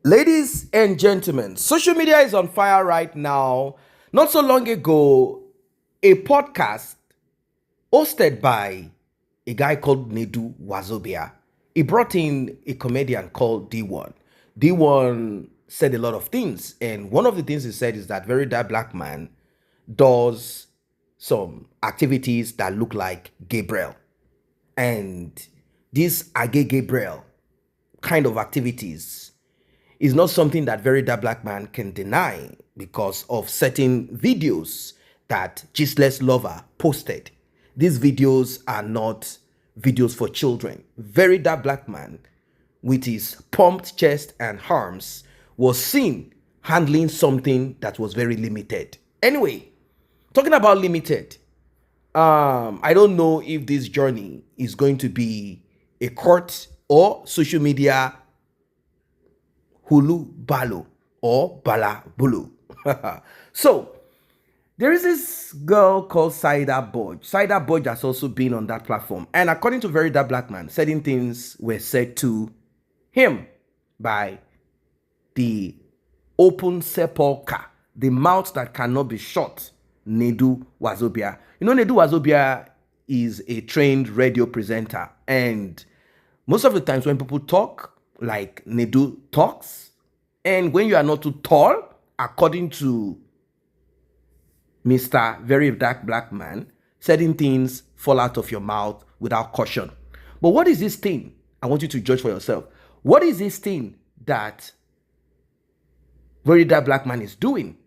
Ladies and gentlemen, social media is on fire right now. Not so long ago, a podcast hosted by a guy called Neduwazobia. He brought in a comedian called D1. D1 said a lot of things, and one of the things he said is that very dark black man does some activities that look like Gabriel. And these Age Gabriel kind of activities is not something that very dark black man can deny because of certain videos that Gisle's lover posted. These videos are not videos for children. Very dark black man with his pumped chest and arms was seen handling something that was very limited. Anyway, talking about limited, I don't know if this journey is going to be a court or social media hulu balo or bala bulu. So there is this girl called Saida. Saida has also been on that platform, and according to Very Dark Black Man, certain things were said to him by the open sepulcher, the mouth that cannot be shut, Neduwazobia. You know, Neduwazobia is a trained radio presenter, and most of the times when people talk, like Nedu talks, and when you are not too tall, according to Mr. Very Dark Black Man, certain things fall out of your mouth without caution. But what is this thing? I want you to judge for yourself. What is this thing that Very Dark Black Man is doing?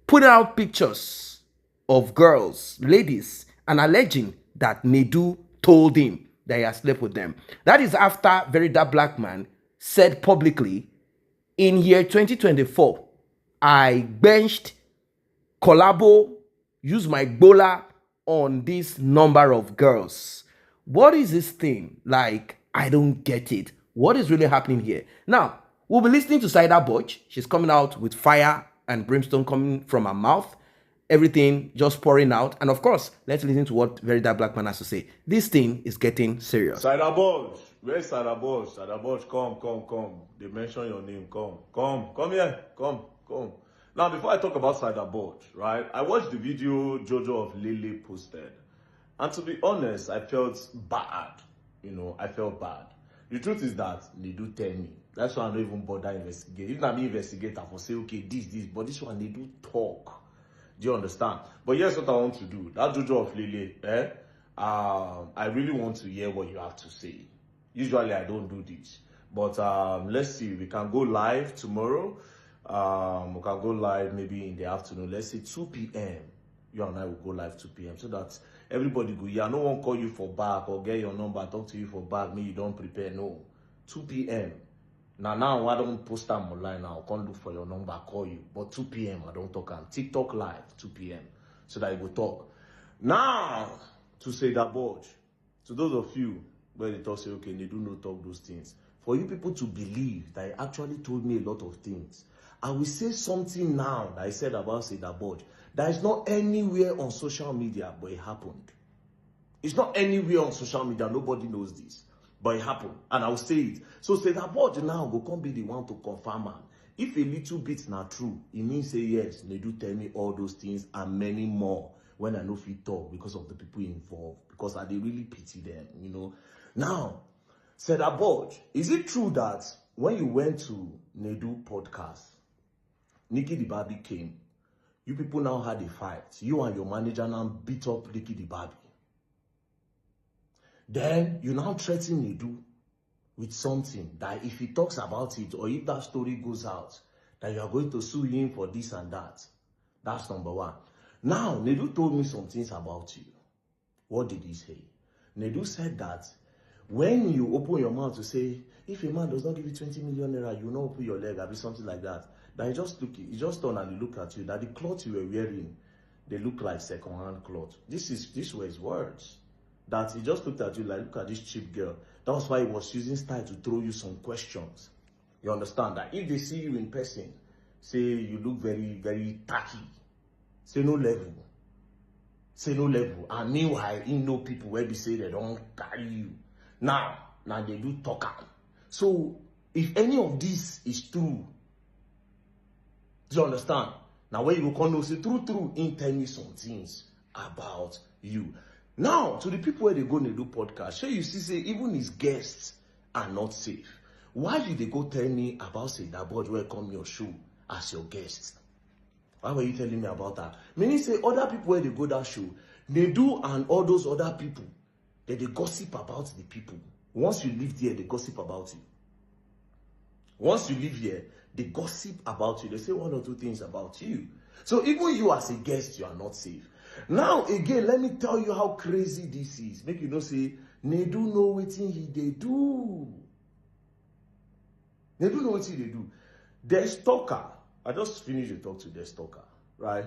Putting out pictures of girls, ladies, and alleging that Nedu told him that he has slept with them. That is after Very Dark Black Man said publicly, in year 2024, I benched collabo, use my gbola on this number of girls. What is this thing? Like, I don't get it. What is really happening here? Now, we'll be listening to Saida. She's coming out with fire and brimstone coming from her mouth. Everything just pouring out. And of course, let's listen to what Very Dark Black Man has to say. This thing is getting serious. Saida, where's Saida? Saida, come. They mention your name. Come here. Come. Now, before I talk about Saida, right? I watched the video Jojo of Lily posted. And to be honest, I felt bad. I felt bad. The truth is that they do tell me. That's why I don't even bother investigate. If I'm an investigator, I will say, okay, this, but this one, they do talk. Do you understand? But here's what I want to do. That Jojo of Lily, I really want to hear what you have to say. Usually I don't do this. But let's see. We can go live tomorrow. We can go live maybe in the afternoon. Let's say 2 p.m. You and I will go live 2 p.m. so that everybody go. Yeah, no one call you for back or get your number, talk to you for back. Me, you don't prepare. No. 2 p.m. Now I don't post them online now. I can't look for your number, call you. But 2 p.m. I don't talk on TikTok live 2 p.m. so that you go talk. Now to say that to those of you where they talk say okay, they do not talk those things. For you people to believe that he actually told me a lot of things, I will say something now that I said about Saida that is not anywhere on social media, but it happened. It's not anywhere on social media. Nobody knows this. But it happened, and I will say it. So Saida now go come be the one to confirm am. If a little bit not true, it means say yes, they do tell me all those things and many more when I know fit talk because of the people involved, because I dey really pity them, Now, Saida, is it true that when you went to Nedu podcast, Nikki the Barbie came, you people now had a fight, you and your manager now beat up Nikki the Barbie? Then you now threaten Nedu with something that if he talks about it or if that story goes out, that you are going to sue him for this and that. That's number one. Now, Nedu told me some things about you. What did he say? Nedu said that when you open your mouth to say, if a man does not give you 20 million naira, you will not open your leg, or be something like that. That he just turned and he looked at you, that the clothes you were wearing, they look like second-hand clothes. This were his words. That he just looked at you like, look at this cheap girl. That was why he was using style to throw you some questions. You understand that? If they see you in person, say you look very, very tacky. Say no level. And meanwhile, you know people where they say they don't carry you. Now they do talk. So If any of this is true, do you understand? Now when you go know say true, in tell me some things about you. Now to the people where they go to do podcast, sure you see say even his guests are not safe. Why did they go tell me about say that boy where come your show as your guest? Why were you telling me about that? Meaning say other people where they go that show, they do and all those other people, they gossip about the people. Once you live there, they gossip about you. Once you live here, they gossip about you. They say one or two things about you. So even you as a guest, you are not safe. Now again, let me tell you how crazy this is. Make you know say, Nedu know wetin he dey do. Nedu know wetin he dey do. The stalker, I just finished the talk to the stalker, right?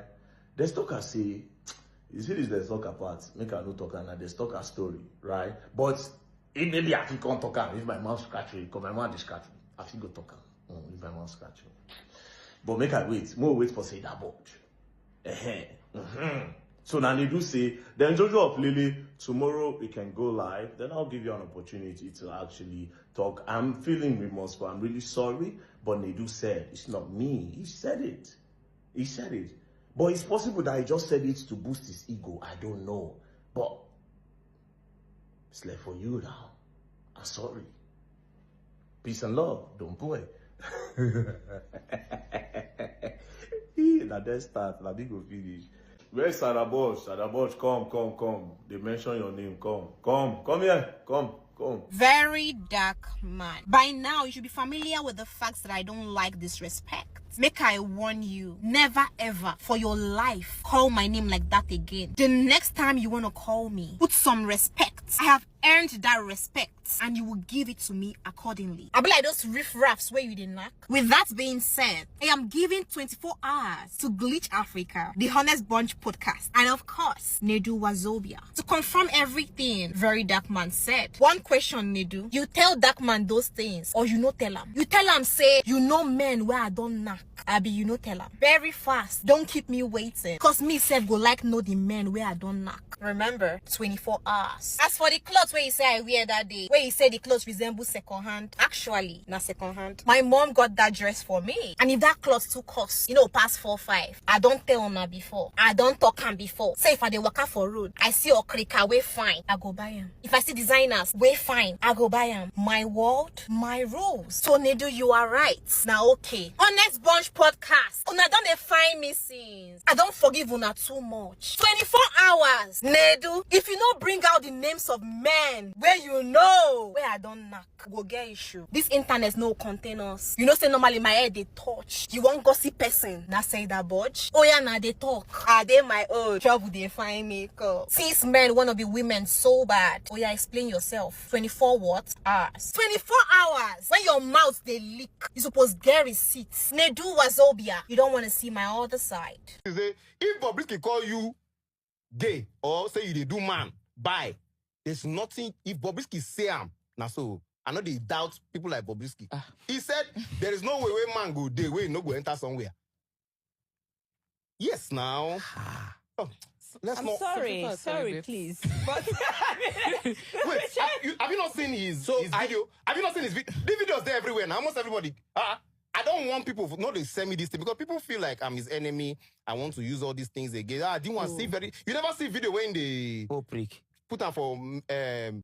The stalker say, you see this the stalker part, make I no talk and the stalker story, right? But it maybe I think can't talk if my mouth scratch me, because my mouth is scratch me. I think go talk if my mouth scratch me. But make I wait, more wait for Saida board. So now they do say, then Jojo of Lily, tomorrow we can go live. Then I'll give you an opportunity to actually talk. I'm feeling remorseful. I'm really sorry. But Nedu said, it's not me. He said it. He said it. But it's possible that he just said it to boost his ego. I don't know. But it's left for you now. I'm sorry. Peace and love. Don't play. Now let's start. Now we go finish. Where's Saida Bosch? Saida Bosch, come. They mention your name. Come here. Come. Very dark man. By now, you should be familiar with the facts that I don't like disrespect. Make I warn you, never ever for your life call my name like that again. The next time you want to call me, put some respect. I have earned that respect and you will give it to me accordingly. I'll be like those riff-raffs where you didn't knock. With that being said, I am giving 24 hours to Glitch Africa, the Honest Bunch podcast, and of course, Neduwazobia, to confirm everything Very Dark Man said. One question, Nedu. You tell Dark Man those things or you no tell him? You tell him say, you know men where I don't knock. Abi, you no tell him. Very fast. Don't keep me waiting. Cause me self go like know the men where I don't knock. Remember, 24 hours. As for the clothes where you say I wear that day, where you say the clothes resemble second hand, actually, not second hand. My mom got that dress for me. And if that clothes too cost, past 4-5, I don't tell her before. I don't talk him before. Say if I dey waka for road, I see okrika way fine, I go buy him. If I see designers way fine, I go buy him. My world, my rules. So Nedu, you are right. Now okay. Honest Bunch podcast. Una don't dey find me since. I don't forgive una too much. 24 hours. Nedu, if you don't bring out the names of men where you know where I don't knock, go get issue. This internet no contain us. Say normally my head they touch. You want gossip person, na Saida Bodge. Oh yeah, na they talk. Are they my own? Trouble they find me. Since men wanna be women so bad. Oh yeah, explain yourself. 24 what? Hours. 24 hours. When your mouth they leak, you supposed get receipts. Neduwazobia, you don't want to see my other side. If Bobrisky call you gay or say you dey do man, bye. There's nothing. If Bobrisky say now so I know they doubt people like Bobrisky. He said there is no way man go day where no go enter somewhere. Yes, now. Oh, I'm sorry, please. But wait, have you not seen his video? Have you not seen his video? The videos there everywhere now. Almost everybody. I don't want people not to send me this thing because people feel like I'm his enemy. I want to use all these things again. I didn't want to see you never see video when they prick. Put him for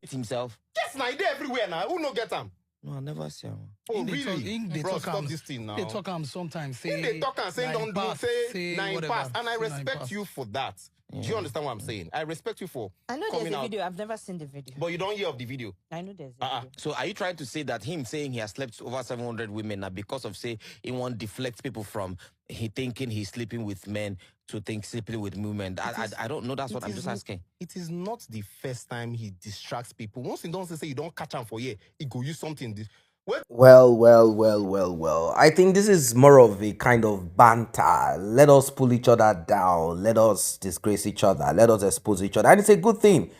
himself. Yes, now they everywhere now. Who no get him? No, I never see him. Oh, really? They Bro, talk stop this thing now. They talk sometimes. Say they talk and say don't do say nine pass, and I say respect you for that. Yeah. Do you understand what I'm saying? I respect you for. I know there's a video. I've never seen the video. But you don't hear of the video. I know there's a video. So are you trying to say that him saying he has slept over 700 women now because of say he won't deflect people from he thinking he's sleeping with men to think sleeping with women? I don't know. That's what I'm just asking. It is not the first time he distracts people. Once he don't say you don't catch him for here, he go use something. Well. I think this is more of a kind of banter. Let us pull each other down. Let us disgrace each other. Let us expose each other. And it's a good thing.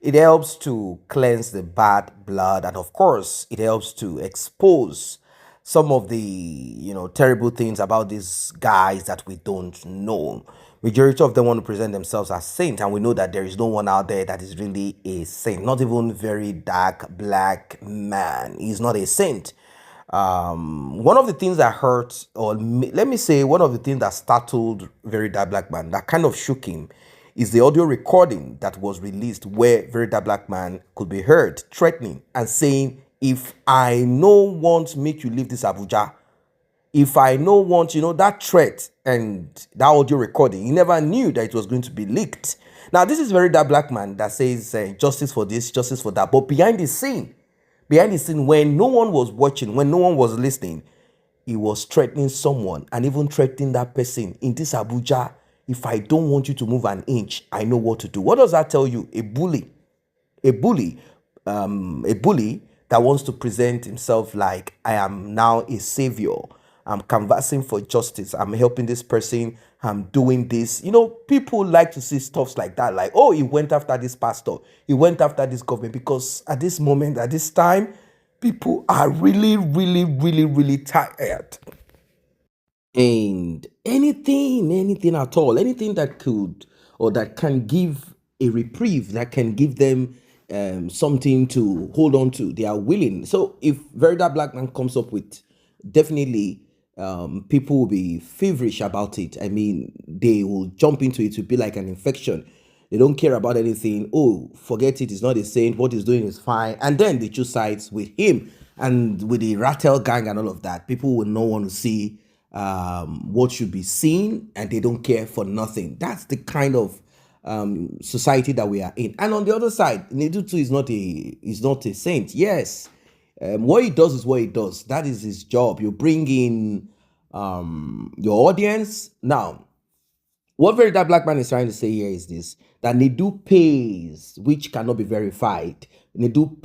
It helps to cleanse the bad blood. And of course, it helps to expose some of the, terrible things about these guys that we don't know. Majority of them want to present themselves as saints, and we know that there is no one out there that is really a saint. Not even Very Dark Black Man. He's not a saint. One of the things that hurt, or let me say, one of the things that startled Very Dark Black Man, that kind of shook him, is the audio recording that was released where Very Dark Black Man could be heard threatening and saying, if I no want make you leave this Abuja, if I no want, that threat and that audio recording, he never knew that it was going to be leaked. Now, this is Very Dark Black Man that says justice for this, justice for that. But behind the scene, when no one was watching, when no one was listening, he was threatening someone and even threatening that person in this Abuja. If I don't want you to move an inch, I know what to do. What does that tell you? A bully a bully, a bully that wants to present himself like, I am now a savior. I'm canvassing for justice. I'm helping this person. I'm doing this. People like to see stuffs like that. Like, oh, he went after this pastor. He went after this government. Because at this moment, at this time, people are really, really, really, really tired. And anything at all, anything that could or that can give a reprieve, that can give them something to hold on to, they are willing. So if Very Dark Black Man comes up with, definitely people will be feverish about it. I mean, they will jump into it to be like an infection. They don't care about anything. Oh, forget it. It's not a saint. What he's doing is fine. And then they choose sides with him and with the Rattel gang and all of that. People will not want to see what should be seen, and they don't care for nothing. That's the kind of society that we are in. And on the other side, Nedu too is not a saint. Yes, what he does is what he does. That is his job. You bring in your audience. Now, what Very Dark Black Man is trying to say here is this, that Nedu pays, which cannot be verified. Nedu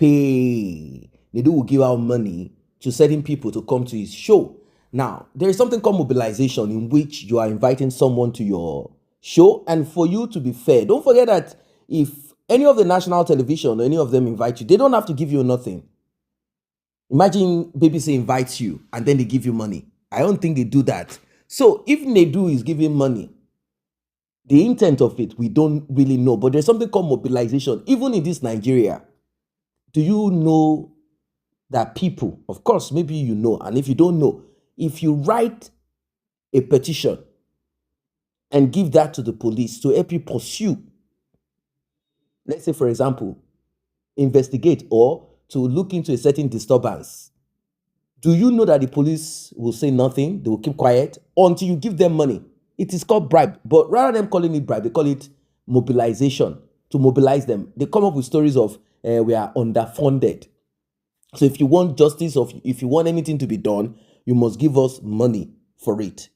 will give out money to certain people to come to his show. Now, there is something called mobilization, in which you are inviting someone to your show, and for you to be fair, don't forget that if any of the national television or any of them invite you, they don't have to give you nothing. Imagine BBC invites you and then they give you money. I don't think they do that. So if Nedu is giving money, the intent of it, we don't really know. But there's something called mobilization. Even in this Nigeria, do you know that people, of course, maybe you know, and if you don't know, if you write a petition and give that to the police to help you pursue, let's say, for example, investigate or to look into a certain disturbance, do you know that the police will say nothing? They will keep quiet until you give them money. It is called bribe. But rather than calling it bribe, they call it mobilization, to mobilize them. They come up with stories of we are underfunded. So if you want justice, or if you want anything to be done, you must give us money for it.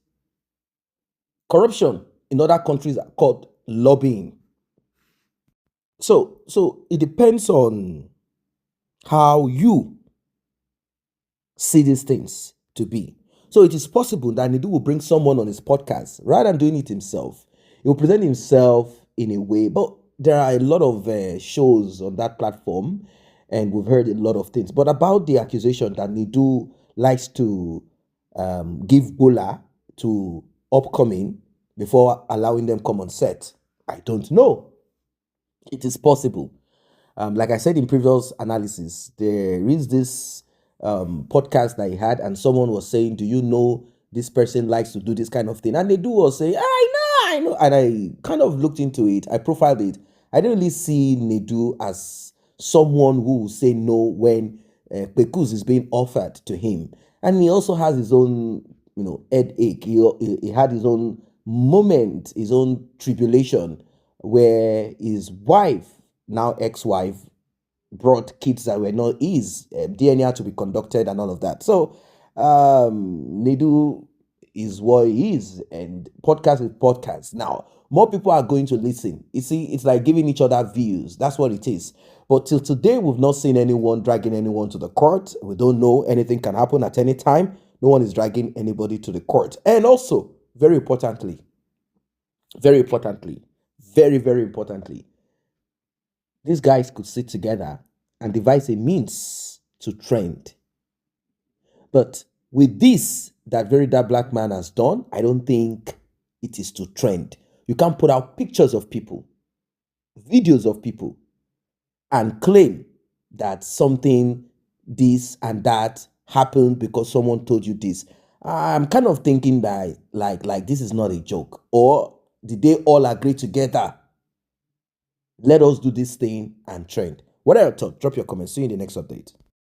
Corruption in other countries are called lobbying. So it depends on how you see these things to be. So it is possible that Nedu will bring someone on his podcast rather than doing it himself. He will present himself in a way, but there are a lot of shows on that platform, and we've heard a lot of things. But about the accusation that Nedu likes to give Bola to upcoming before allowing them come on set, I don't know. It is possible. Like I said in previous analysis, there is this podcast that he had, and someone was saying, do you know this person likes to do this kind of thing? And Nedu was saying, I know. And I kind of looked into it. I profiled it. I didn't really see Nedu as someone who will say no when Pekus is being offered to him. And he also has his own, headache. He had his own moment, his own tribulation, where his wife, now ex-wife, brought kids that were not his, DNA to be conducted and all of that. So Nedu is what he is, and podcast is podcast. Now, more people are going to listen. You see, it's like giving each other views. That's what it is. But till today, we've not seen anyone dragging anyone to the court. We don't know. Anything can happen at any time. No one is dragging anybody to the court. And also, very importantly, very, very importantly, these guys could sit together and devise a means to trend. But with this that Very Dark Black Man has done, I don't think it is to trend. You can't put out pictures of people, videos of people, and claim that something, this and that happened because someone told you this. I'm kind of thinking that like this is not a joke. Or did they all agree together? Let us do this thing and trend. What are your thoughts? Drop your comments. See you in the next update.